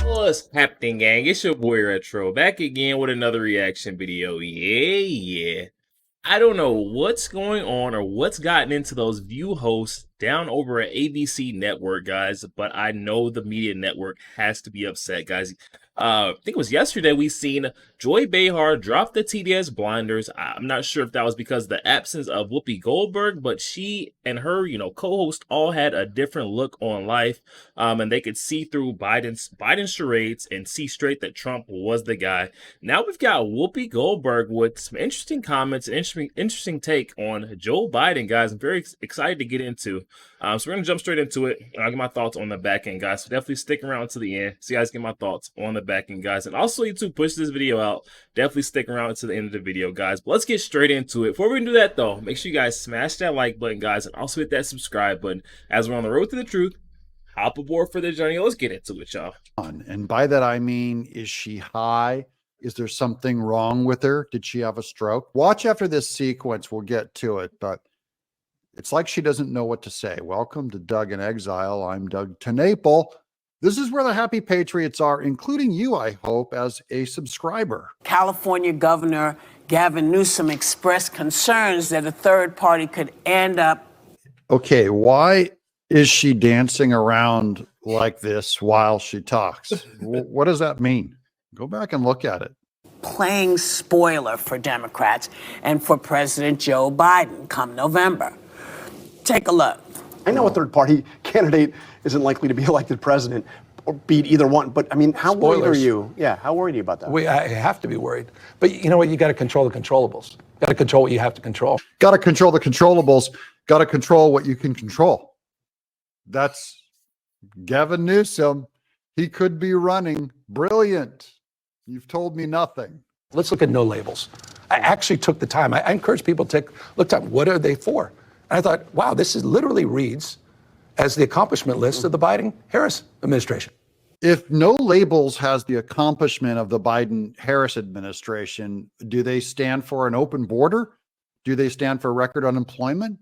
What's happening, gang? It's your boy Retro, back again with another reaction video. Yeah. I don't know what's going on or what's gotten into those view hosts down over at ABC Network, guys, but I know the media network has to be upset, guys. I think it was yesterday we seen Joy Behar drop the TDS blinders. I'm not sure if that was because of the absence of Whoopi Goldberg, but she and her, co-host all had a different look on life, and they could see through Biden's charades and see straight that Trump was the guy. Now we've got Whoopi Goldberg with some interesting comments, interesting take on Joe Biden, guys. I'm very excited to get into. So we're going to jump straight into it. I'll get my thoughts on the back end, guys. So definitely stick around to the end. So you guys get my thoughts on the back end, guys. And also, YouTube, push this video out. Definitely stick around to the end of the video, guys. But let's get straight into it. Before we do that, though, make sure you guys smash that like button, guys. And also hit that subscribe button. As we're on the road to the truth, hop aboard for the journey. Let's get into it, y'all. And by that, I mean, is she high? Is there something wrong with her? Did she have a stroke? Watch after this sequence. We'll get to it. But it's like she doesn't know what to say. Welcome to Doug in Exile. I'm Doug TenNapel. This is where the happy patriots are, including you, I hope, as a subscriber. California Governor Gavin Newsom expressed concerns that a third party could end up. Okay, why is she dancing around like this while she talks? What does that mean? Go back and look at it. Playing spoiler for Democrats and for President Joe Biden come November. Take a look. I know a third party candidate isn't likely to be elected president or beat either one, but I mean, how worried are you? Yeah, how worried are you about that? I have to be worried. But you know what? You got to control the controllables. Got to control what you have to control. Got to control the controllables. Got to control what you can control. That's Gavin Newsom. He could be running. Brilliant. You've told me nothing. Let's look at no labels. I actually took the time. I encourage people to look at what are they for? And I thought, wow, this is literally reads as the accomplishment list of the Biden-Harris administration. If no labels has the accomplishment of the Biden-Harris administration, do they stand for an open border? Do they stand for record unemployment?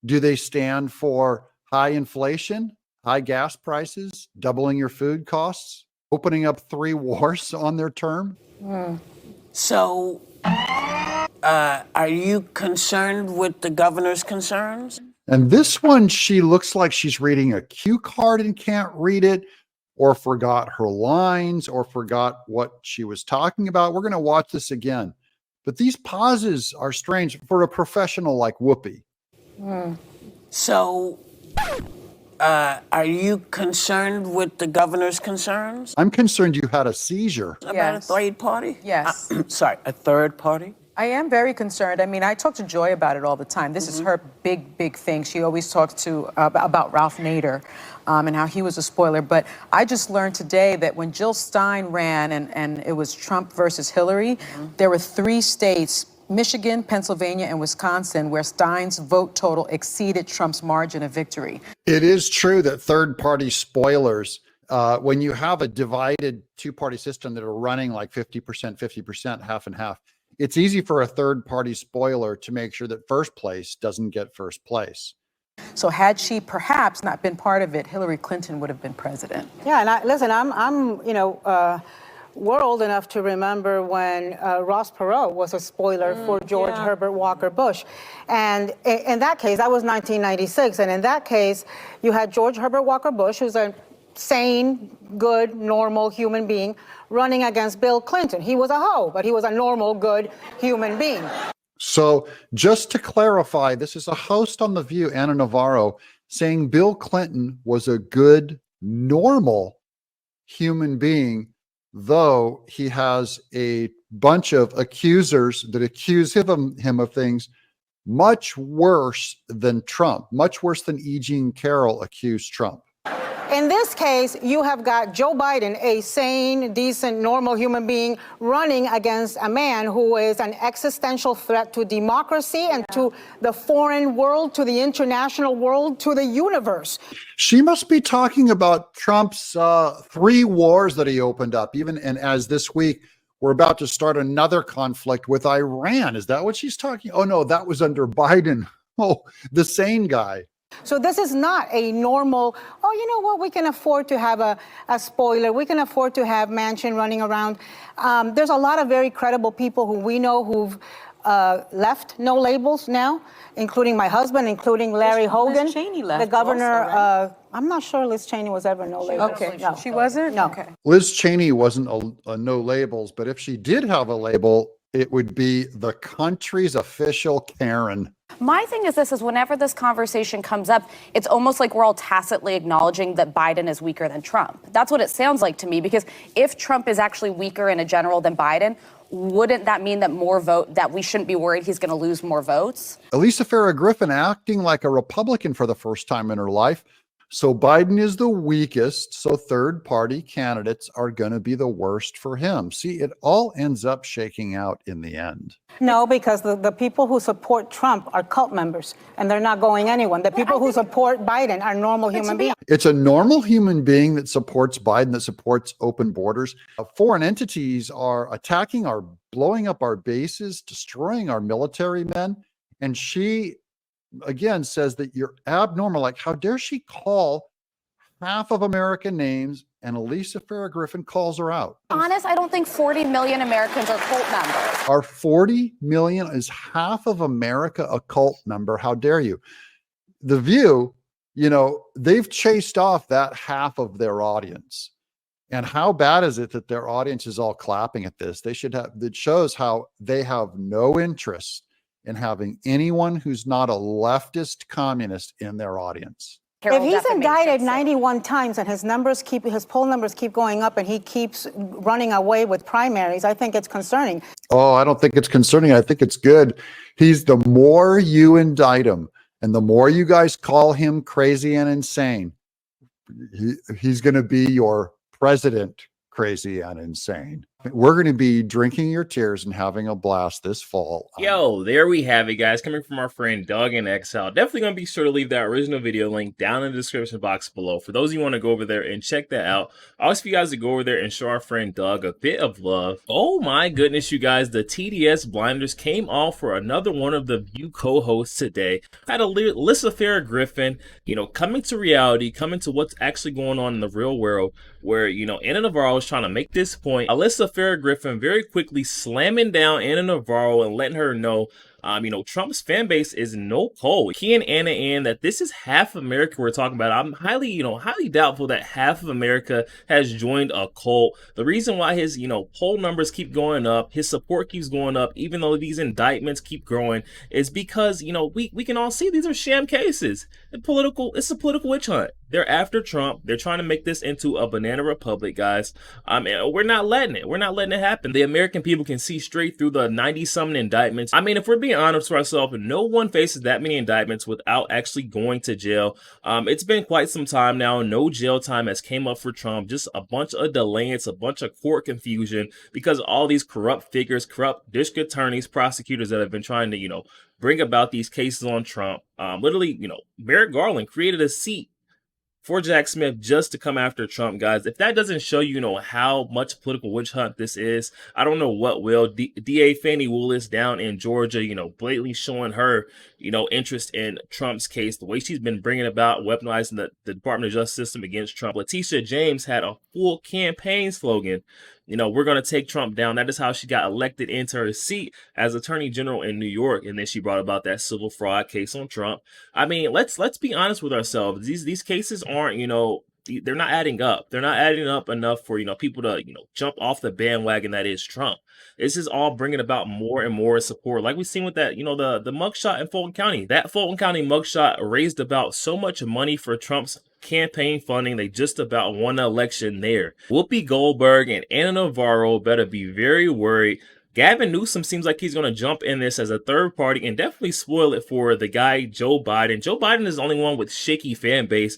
Do they stand for high inflation, high gas prices, doubling your food costs, opening up 3 wars on their term? So, are you concerned with the governor's concerns? And this one, she looks like she's reading a cue card and can't read it, or forgot her lines, or forgot what she was talking about. We're going to watch this again. But these pauses are strange for a professional like Whoopi. So, are you concerned with the governor's concerns? I'm concerned you had a seizure. About a third party? Yes. Sorry, a third party? I am very concerned. I mean, I talk to Joy about it all the time. This is her big thing. She always talks about Ralph Nader and how he was a spoiler. But I just learned today that when Jill Stein ran and it was Trump versus Hillary, there were 3 states, Michigan, Pennsylvania, and Wisconsin, where Stein's vote total exceeded Trump's margin of victory. It is true that third-party spoilers, when you have a divided 2-party system that are running like 50%, 50%, half and half, it's easy for a third-party spoiler to make sure that first place doesn't get first place. So had she perhaps not been part of it, Hillary Clinton would have been president. Yeah, and I'm we're old enough to remember when Ross Perot was a spoiler for George Herbert Walker Bush. And in that case, that was 1996. And in that case, you had George Herbert Walker Bush, who's a sane, good, normal human being, running against Bill Clinton. He was a hoe, but he was a normal, good human being. So just to clarify, this is a host on The View, Anna Navarro, saying Bill Clinton was a good, normal human being, though he has a bunch of accusers that accuse him of things much worse than Trump, much worse than E. Jean Carroll accused Trump. In this case, you have got Joe Biden, a sane, decent, normal human being, running against a man who is an existential threat to democracy and to the foreign world, to the international world, to the universe. She must be talking about Trump's 3 wars that he opened up, even and as this week we're about to start another conflict with Iran. Is that what she's talking? Oh, no, that was under Biden. Oh, the sane guy. So this is not a normal, oh, you know what, we can afford to have a spoiler. We can afford to have Manchin running around. There's a lot of very credible people who we know who've left no labels now, including my husband, including Larry Hogan. Liz Cheney left the governor. also, right? I'm not sure Liz Cheney was ever no labels. Okay, No. she wasn't? No. Okay. Liz Cheney wasn't a no labels, but if she did have a label, it would be the country's official Karen. My thing is this, is whenever this conversation comes up, it's almost like we're all tacitly acknowledging that Biden is weaker than Trump. That's what it sounds like to me, because if Trump is actually weaker in a general than Biden, wouldn't that mean that that we shouldn't be worried he's going to lose more votes? Elisa Farrah Griffin acting like a Republican for the first time in her life. So Biden is the weakest. So third party candidates are going to be the worst for him. See, it all ends up shaking out in the end. No, because the people who support Trump are cult members, and they're not going anywhere. The people who support Biden are normal human beings. It's a normal human being that supports Biden, that supports open borders. Foreign entities are attacking blowing up our bases, destroying our military men. And she, again, says that you're abnormal. Like, how dare she call half of American names, and Elisa Farrah Griffin calls her out. Honest, I don't think 40 million Americans are cult members. Are 40 million, is half of America a cult member? How dare you? The View, they've chased off that half of their audience. And how bad is it that their audience is all clapping at this? It shows how they have no interest in having anyone who's not a leftist communist in their audience. If he's indicted 91 times and his poll numbers keep going up and he keeps running away with primaries, I think it's concerning. Oh, I don't think it's concerning. I think it's good. The more you indict him and the more you guys call him crazy and insane, he's going to be your president crazy and insane. We're going to be drinking your tears and having a blast this fall. Yo, there we have it, guys. Coming from our friend Doug in Exile. Definitely going to be sure to leave that original video link down in the description box below. For those of you who want to go over there and check that out, I always for you guys to go over there and show our friend Doug a bit of love. Oh my goodness, you guys. The TDS blinders came off for another one of the View co-hosts today. I had Elisa Farrah Griffin, coming to reality, coming to what's actually going on in the real world, where, Anna Navarro is trying to make this point. Elisa Farrah Griffin very quickly slamming down Anna Navarro and letting her know, Trump's fan base is no cold. Key and Anna in that this is half America we're talking about. I'm highly doubtful that half of America has joined a cult. The reason why his, poll numbers keep going up, his support keeps going up, even though these indictments keep growing, is because, we can all see these are sham cases. It's a political witch hunt. They're after Trump. They're trying to make this into a banana republic, guys. And we're not letting it. We're not letting it happen. The American people can see straight through the 90-something indictments. I mean, if we're being honest with ourselves, no one faces that many indictments without actually going to jail. It's been quite some time now. No jail time has came up for Trump. Just a bunch of delays, a bunch of court confusion because of all these corrupt figures, corrupt district attorneys, prosecutors that have been trying to, bring about these cases on Trump. Literally, Merrick Garland created a seat for Jack Smith just to come after Trump, guys. If that doesn't show you, how much political witch hunt this is, I don't know what will. DA Fani Willis down in Georgia, blatantly showing her, interest in Trump's case, the way she's been bringing about weaponizing the Department of Justice system against Trump. Letitia James had a full campaign slogan. We're going to take Trump down. That is how she got elected into her seat as Attorney General in New York. And then she brought about that civil fraud case on Trump. I mean, let's be honest with ourselves. These cases aren't, they're not adding up. They're not adding up enough for, people to, jump off the bandwagon that is Trump. This is all bringing about more and more support. Like we've seen with that, the mugshot in Fulton County. That Fulton County mugshot raised about so much money for Trump's campaign funding. They just about won the election there. Whoopi Goldberg and Anna Navarro better be very worried Gavin Newsom seems like he's going to jump in this as a third party and definitely spoil it for the guy, Joe Biden. Joe Biden is the only one with shaky fan base.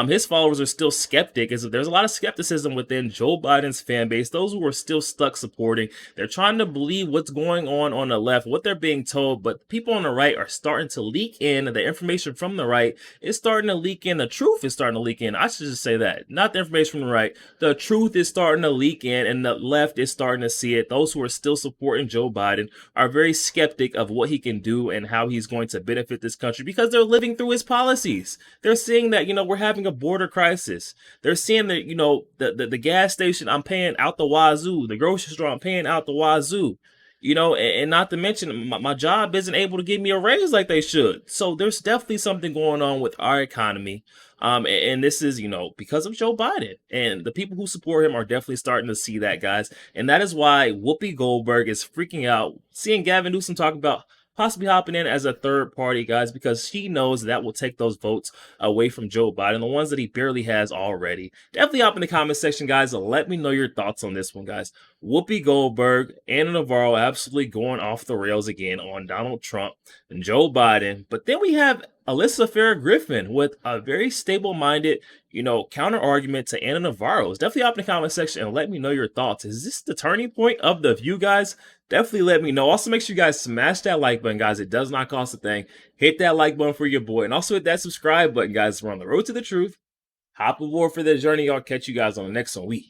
His followers are still skeptic. There's a lot of skepticism within Joe Biden's fan base. Those who are still stuck supporting, they're trying to believe what's going on the left, what they're being told, but people on the right are starting to leak in. The information from the right is starting to leak in. The truth is starting to leak in. I should just say that. Not the information from the right. The truth is starting to leak in, and the left is starting to see it. Those who are still supporting Joe Biden are very skeptic of what he can do and how he's going to benefit this country because they're living through his policies. They're seeing that, we're having a border crisis. They're seeing that, the gas station, I'm paying out the wazoo. The grocery store, I'm paying out the wazoo. And not to mention my job isn't able to give me a raise like they should. So there's definitely something going on with our economy. And this is, because of Joe Biden, and the people who support him are definitely starting to see that, guys. And that is why Whoopi Goldberg is freaking out, seeing Gavin Newsom talk about possibly hopping in as a third party, guys, because she knows that will take those votes away from Joe Biden, the ones that he barely has already. Definitely hop in the comment section, guys, and let me know your thoughts on this one, guys. Whoopi Goldberg and Navarro absolutely going off the rails again on Donald Trump and Joe Biden. But then we have Alyssa Farah Griffin with a very stable-minded, counter argument to Anna Navarro. Definitely hop in the comment section and let me know your thoughts. Is this the turning point of the view, guys? Definitely let me know. Also, make sure you guys smash that like button, guys. It does not cost a thing. Hit that like button for your boy. And also hit that subscribe button, guys. We're on the road to the truth. Hop aboard for the journey. I'll catch you guys on the next one.